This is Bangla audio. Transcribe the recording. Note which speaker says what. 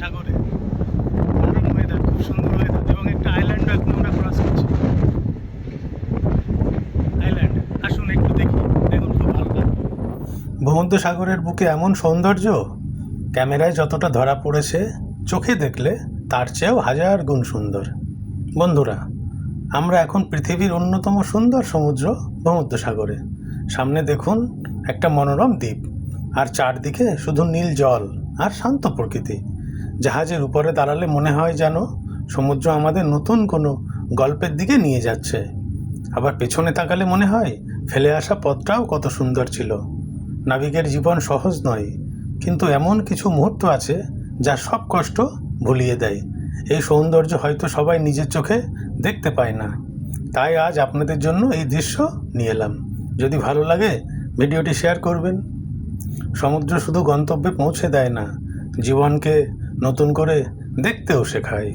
Speaker 1: সাগরে দারুণ ওয়েদার, খুব সুন্দর ওয়েদার, এবং একটা আইল্যান্ডও এখন আমরা ক্রস করছি। আইল্যান্ড, আসুন একটু দেখি, দেখুন খুব ভালো লাগবে। ভূমধ্য সাগরের বুকে এমন সৌন্দর্য ক্যামেরায় যতটা ধরা পড়েছে, চোখে দেখলে তার চেয়েও হাজার গুণ সুন্দর। বন্ধুরা, আমরা এখন পৃথিবীর অন্যতম সুন্দর সমুদ্র ভূমধ্য সাগরে। সামনে দেখুন একটা মনোরম দ্বীপ, আর চারদিকে শুধু নীল জল আর শান্ত প্রকৃতি। জাহাজের উপরে দাঁড়ালে মনে হয় যেন সমুদ্র আমাদের নতুন কোনো গল্পের দিকে নিয়ে যাচ্ছে। আবার পেছনে তাকালে মনে হয় ফেলে আসা পথটাও কত সুন্দর ছিল। নাবিকের জীবন সহজ নয়, কিন্তু এমন কিছু মুহূর্ত আছে যা সব কষ্ট ভুলিয়ে দেয়। এই সৌন্দর্য হয়তো সবাই নিজের চোখে দেখতে পায় না, তাই আজ আপনাদের জন্য এই দৃশ্য নিয়ে এলাম। যদি ভালো লাগে ভিডিওটি শেয়ার করবেন। সমুদ্র শুধু গন্তব্যে পৌঁছে দেয় না, জীবনকে নতুন করে দেখতেও শেখায়।